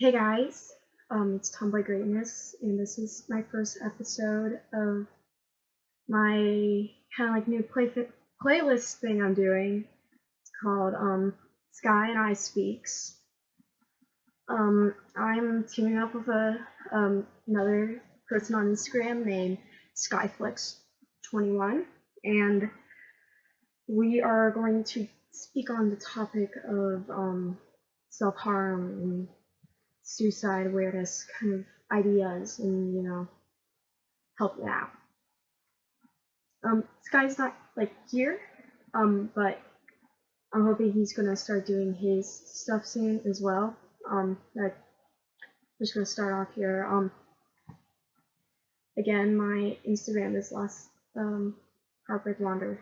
Hey guys, it's Tomboy Greatness, and this is my first episode of my kind of like new playlist thing I'm doing. It's called Sky and I Speaks. I'm teaming up with another person on Instagram named Skyflix21, and we are going to speak on the topic of self-harm and suicide awareness kind of ideas and help it out. This guy's not like here, but I'm hoping he's gonna start doing his stuff soon as well. I'm just gonna start off here. Again, my Instagram is Lost Heartbreak Wander,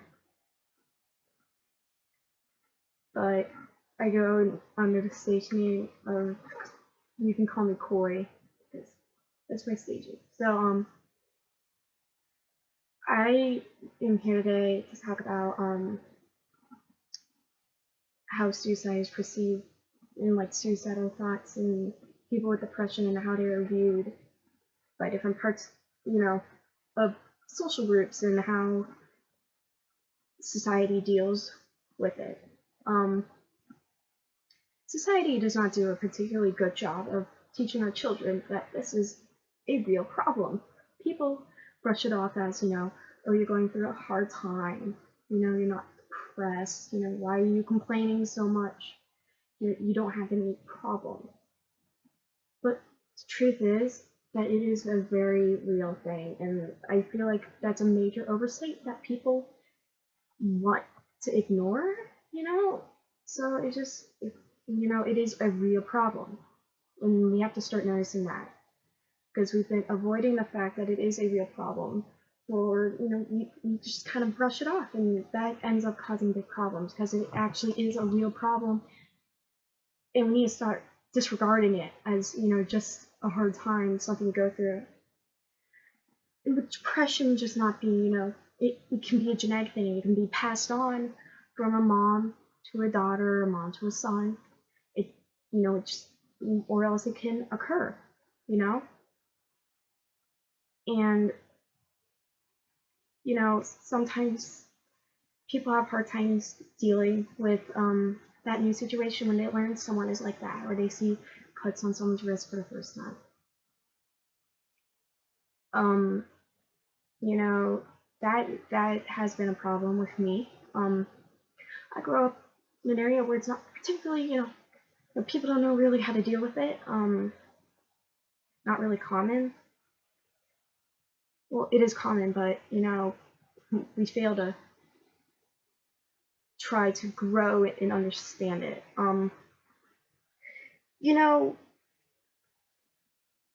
but I go under the stage name of, you can call me Koi, because that's my stage name. So I am here today to talk about how suicide is perceived and like suicidal thoughts and people with depression and how they are viewed by different parts, of social groups and how society deals with it. Society does not do a particularly good job of teaching our children that this is a real problem. People brush it off as, oh, you're going through a hard time, you're not depressed, why are you complaining so much? You don't have any problem. But the truth is that it is a very real thing, and I feel like that's a major oversight that people want to ignore, So it just, it is a real problem, and we have to start noticing that, because we've been avoiding the fact that it is a real problem, or you just kind of brush it off, and that ends up causing big problems because it actually is a real problem, and we need to start disregarding it as just a hard time, something to go through. And with depression just not being, it can be a genetic thing. It can be passed on from a mom to a daughter, a mom to a son. It just, or else it can occur, and sometimes people have hard times dealing with that new situation when they learn someone is like that, or they see cuts on someone's wrist for the first time. That has been a problem with me. I grew up in an area where it's not particularly, people don't know really how to deal with it. Not really common. Well, it is common, but we fail to try to grow it and understand it. I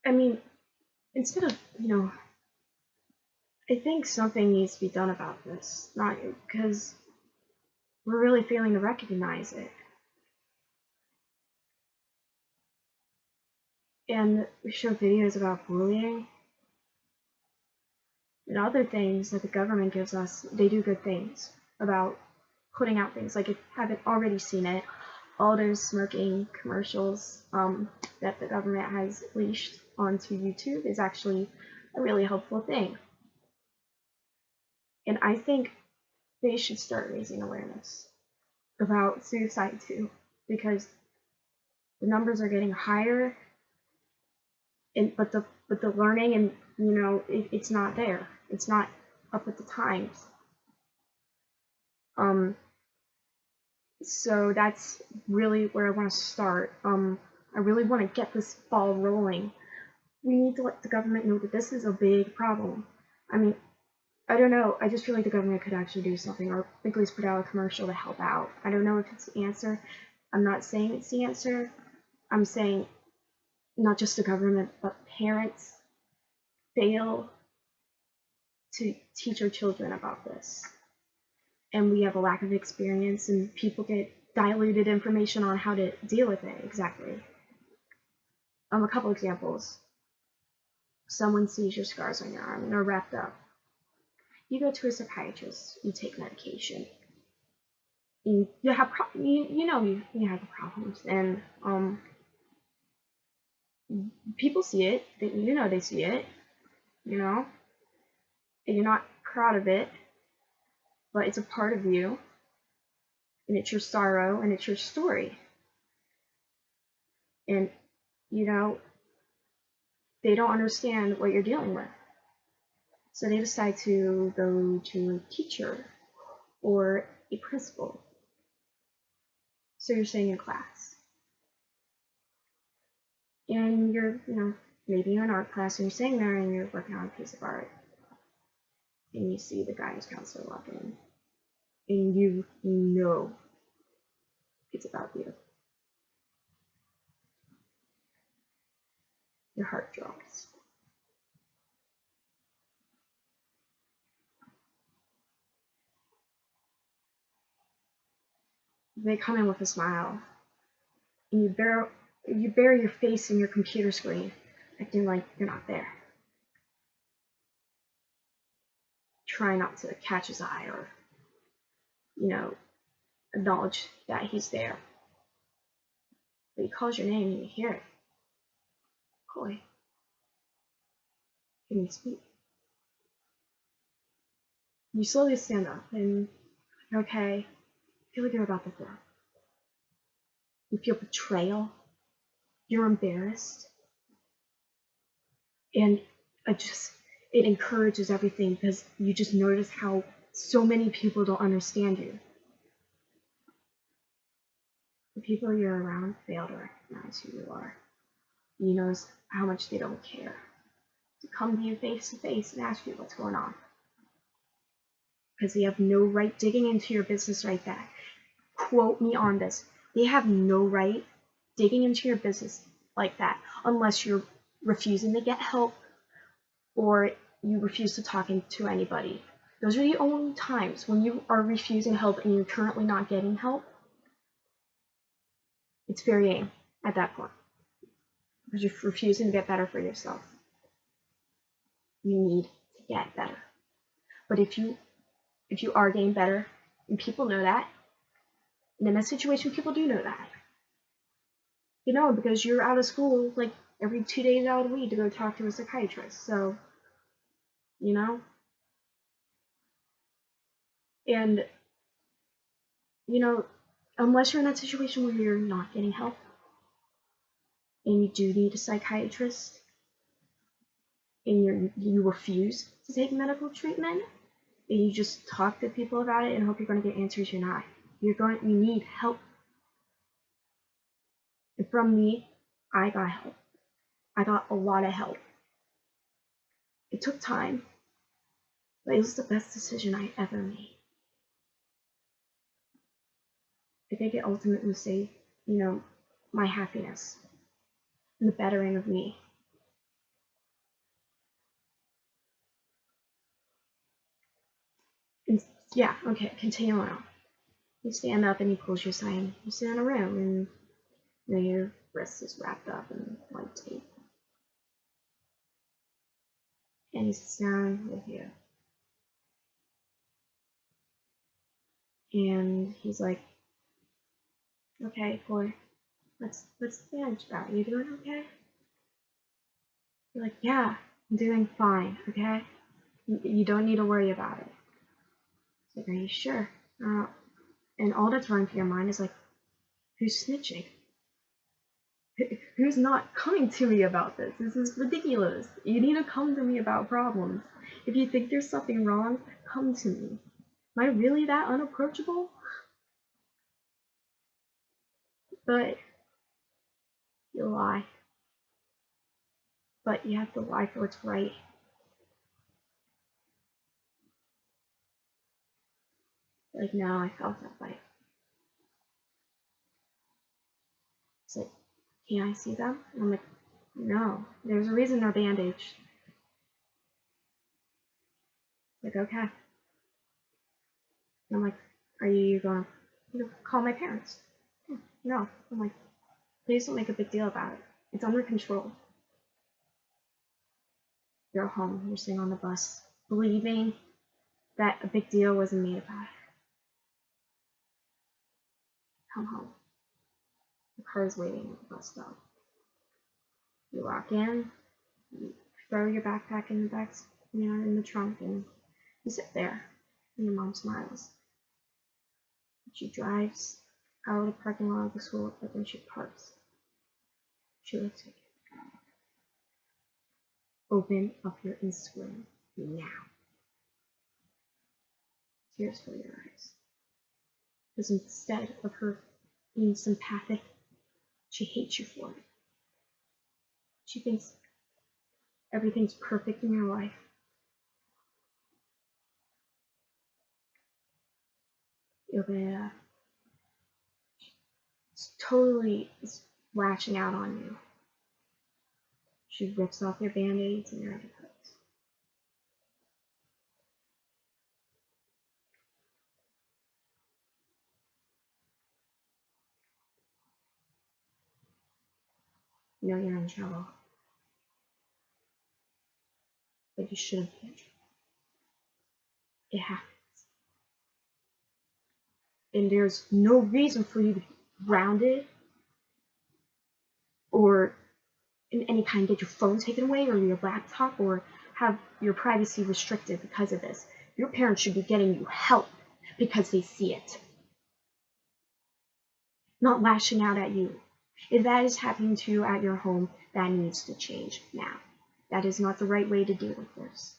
mean, instead of, I think something needs to be done about this, not because we're really failing to recognize it. And we show videos about bullying and other things that the government gives us. They do good things about putting out things. Like, if you haven't already seen it, all those smoking commercials that the government has leashed onto YouTube is actually a really helpful thing. And I think they should start raising awareness about suicide too, because the numbers are getting higher, but the learning and it's not there. It's not up with the times. So that's really where I want to start. I really want to get this ball rolling. We need to let the government know that this is a big problem. I mean, I don't know. I just feel like the government could actually do something, or at least put out a commercial to help out. I don't know if it's the answer. I'm not saying it's the answer. I'm saying not just the government, but parents fail to teach our children about this. And we have a lack of experience, and people get diluted information on how to deal with it exactly. A couple examples. Someone sees your scars on your arm and they're wrapped up. You go to a psychiatrist, you take medication. You have you have problems, and People see it, you know they see it, you know, and you're not proud of it, but it's a part of you, and it's your sorrow, and it's your story. And, you know, they don't understand what you're dealing with. So they decide to go to a teacher or a principal. So you're sitting in class. And you're, maybe you're in art class and you're sitting there and you're working on a piece of art. And you see the guidance counselor walk in. And you know it's about you. Your heart drops. They come in with a smile. And you bury your face in your computer screen, acting like you're not there. Try not to catch his eye or, acknowledge that he's there. But he calls your name and you hear it. Coy, can you speak? You slowly stand up and, okay, I feel like you're about to throw. You feel betrayal. You're embarrassed. And it encourages everything because you just notice how so many people don't understand you. The people you're around fail to recognize who you are. You notice how much they don't care. To come to you face to face and ask you what's going on. Because they have no right digging into your business like that. Quote me on this. They have no right digging into your business like that unless you're refusing to get help or you refuse to talk to anybody. Those are the only times when you are refusing help and you're currently not getting help. It's fair game at that point. Because you're refusing to get better for yourself. You need to get better. But if you are getting better, and people know that, and in that situation, people do know that. You know, because you're out of school like every 2 days out of the week to go talk to a psychiatrist. So, and, unless you're in that situation where you're not getting help, and you do need a psychiatrist, and you refuse to take medical treatment, and you just talk to people about it and hope you're going to get answers, you're not. You need help. And from me, I got help. I got a lot of help. It took time, but it was the best decision I ever made. I think it ultimately saved, my happiness and the bettering of me. And yeah, okay, continue on. You stand up and he pulls you aside and you sit in a room and your wrist is wrapped up in white tape. And he sits down with you. And he's like, okay, Coy, let's manage that. You doing okay? You're like, yeah, I'm doing fine, okay? You don't need to worry about it. He's like, are you sure? And all that's running through your mind is like, who's snitching? Who's not coming to me about this? This is ridiculous. You need to come to me about problems. If you think there's something wrong, come to me. Am I really that unapproachable? But you lie. But you have to lie for what's right. Like now I felt that way. It's like, can I see them? And I'm like, no. There's a reason they're bandaged. Like, okay. And I'm like, are you going to call my parents? No. I'm like, please don't make a big deal about it. It's under control. You're home. You're sitting on the bus, believing that a big deal wasn't made about it. Come home. The car's waiting at the bus stop. You walk in, you throw your backpack in the back, in the trunk, and you sit there. And your mom smiles. She drives out of the parking lot of the school, but then she parks. She looks at you. Open up your Instagram now. Tears fill your eyes. Because instead of her being sympathetic, she hates you for it. She thinks everything's perfect in your life. She's totally lashing out on you. She rips off your band-aids and your undercuts. You know you're in trouble. But you shouldn't be in trouble. It happens. And there's no reason for you to be grounded or in any kind get your phone taken away or your laptop or have your privacy restricted because of this. Your parents should be getting you help because they see it. Not lashing out at you. If that is happening to you at your home, that needs to change now. That is not the right way to deal with this.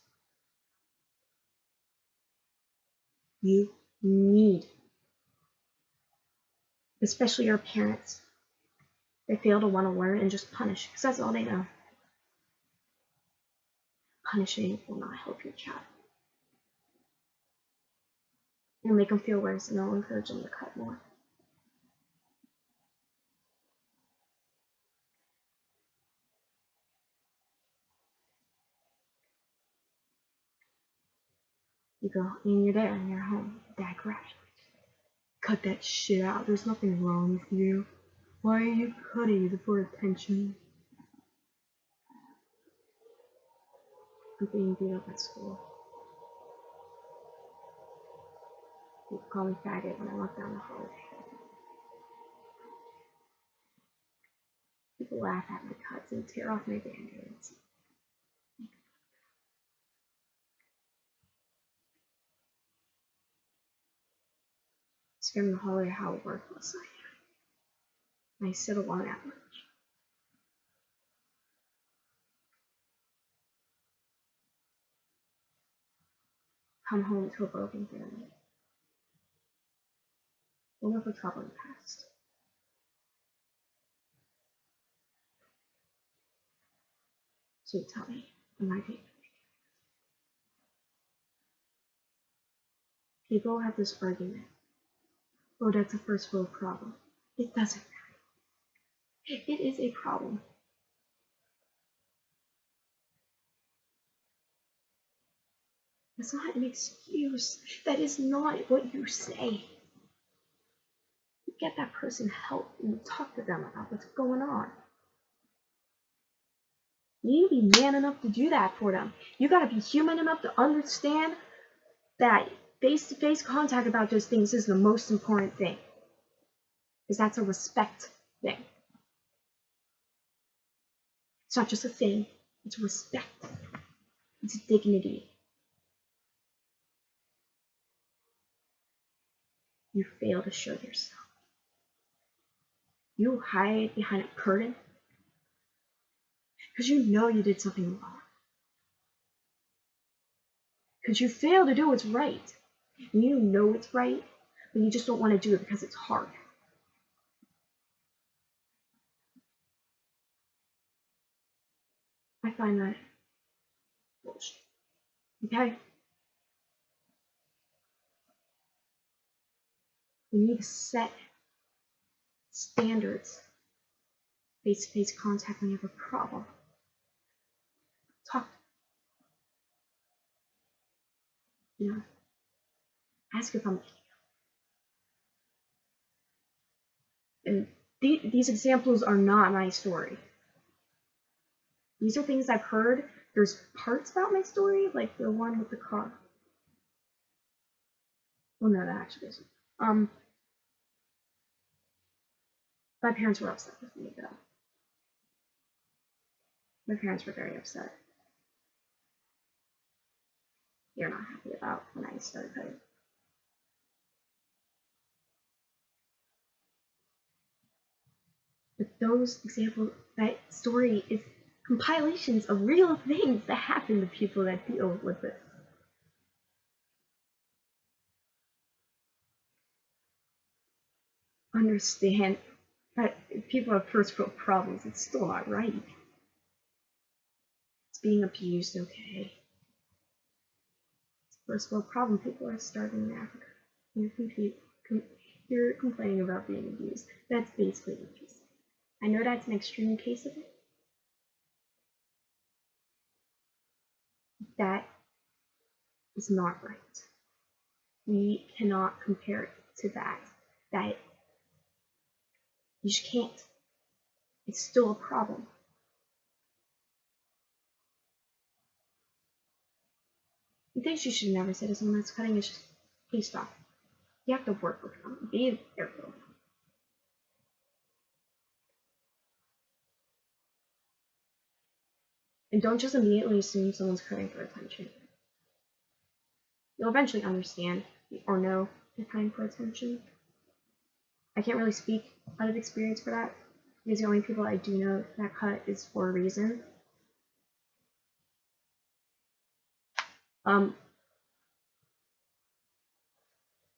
You need, especially your parents, they fail to want to learn and just punish because that's all they know. Punishing will not help your child. It'll make them feel worse and it'll encourage them to cut more. You go and you're there and you're home. Dad graduates. Cut that shit out. There's nothing wrong with you. Why are you cutting it for attention? I'm being beat up at school. People call me faggot when I walk down the hall. People laugh at my cuts and tear off my band-aids. Scream in the hallway how worthless I am. I sit alone at lunch. Come home to a broken family. We'll look for trouble in the past. So tell me, am I being? People have this argument. Oh, that's a first world problem. It doesn't matter. It is a problem. That's not an excuse. That is not what you say. You get that person help and you talk to them about what's going on. You need to be man enough to do that for them. You gotta be human enough to understand that face-to-face contact about those things is the most important thing. Because that's a respect thing. It's not just a thing, it's respect. It's dignity. You fail to show yourself. You hide behind a curtain because you know you did something wrong. Because you fail to do what's right. And you know it's right, but you just don't want to do it because it's hard. I find that bullshit. Okay? You need to set standards. Face-to-face contact when you have a problem. Talk. Ask if I'm. And these examples are not my story. These are things I've heard. There's parts about my story, like the one with the car. Well, no, that actually isn't. My parents were upset with me, though. My parents were very upset. They're not happy about when I started cutting. But those examples, that story is compilations of real things that happen to people that deal with it. Understand that if people have first world problems, it's still not right. It's being abused, okay? It's a first world problem. People are starving in Africa. You're complaining about being abused. That's basically abuse. I know that's an extreme case of it. That is not right. We cannot compare it to that. That you just can't. It's still a problem. The things you should never say to someone that's cutting is just, hey, stop. You have to work with them. Be careful. And don't just immediately assume someone's cutting for attention. You'll eventually understand or know they're cutting for attention. I can't really speak out of experience for that, because the only people I do know that cut is for a reason.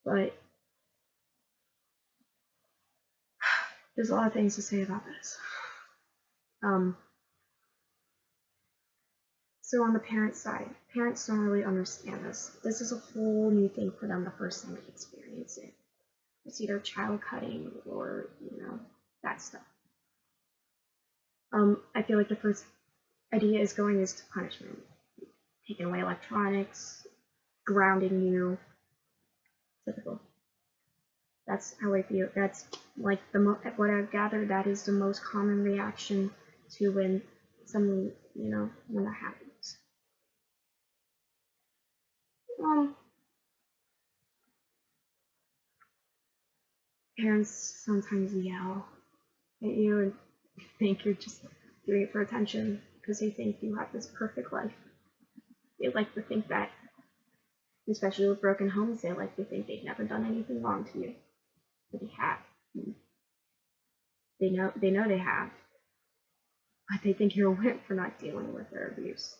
But there's a lot of things to say about this. So on the parent side, parents don't really understand this. This is a whole new thing for them the first time they experience it. It's either child cutting or, that stuff. I feel like the first idea is going is to punishment. Taking away electronics, grounding you. Typical. That's how I feel. That's like what I've gathered, that is the most common reaction to when something, when that happens. Parents sometimes yell at you and think you're just doing it for attention because they think you have this perfect life. They like to think that, especially with broken homes, they like to think they've never done anything wrong to you. But they have. They know they have. But they think you're a wimp for not dealing with their abuse.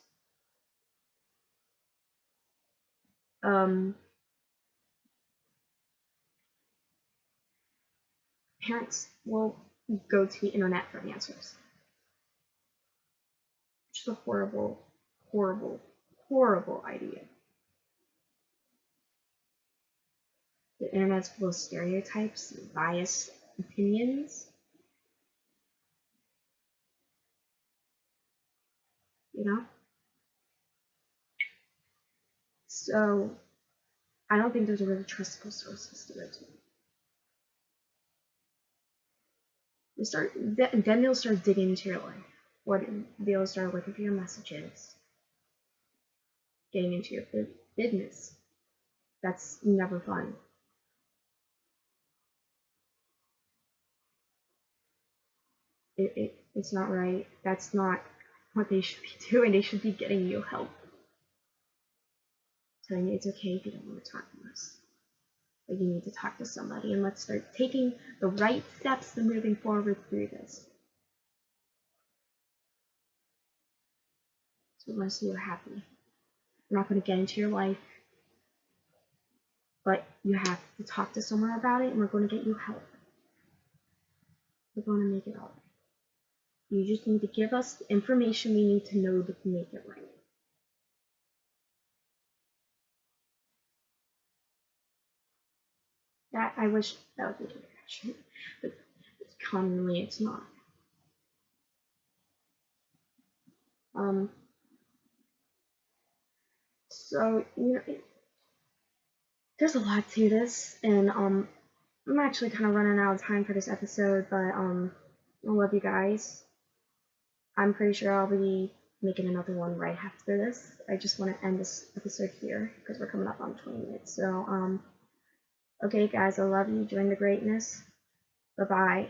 Parents will go to the internet for answers. Which is a horrible, horrible, horrible idea. The internet's full of stereotypes, biased opinions. So I don't think those are really trustable sources to go to. Then they'll start digging into your life. They'll start looking for your messages, getting into your business. That's never fun. It's not right. That's not what they should be doing. They should be getting you help. Telling you it's okay if you don't want to talk to us. But you need to talk to somebody, and let's start taking the right steps to moving forward through this. So unless you're happy, I'm not going to get into your life, but you have to talk to someone about it, and we're going to get you help. We're going to make it all right. You just need to give us the information we need to know to make it right. That I wish that would be the direction, but commonly it's not. So there's a lot to this, and I'm actually kind of running out of time for this episode, but I love you guys. I'm pretty sure I'll be making another one right after this. I just want to end this episode here because we're coming up on 20 minutes. So okay guys, I love you. Join the greatness. Bye bye.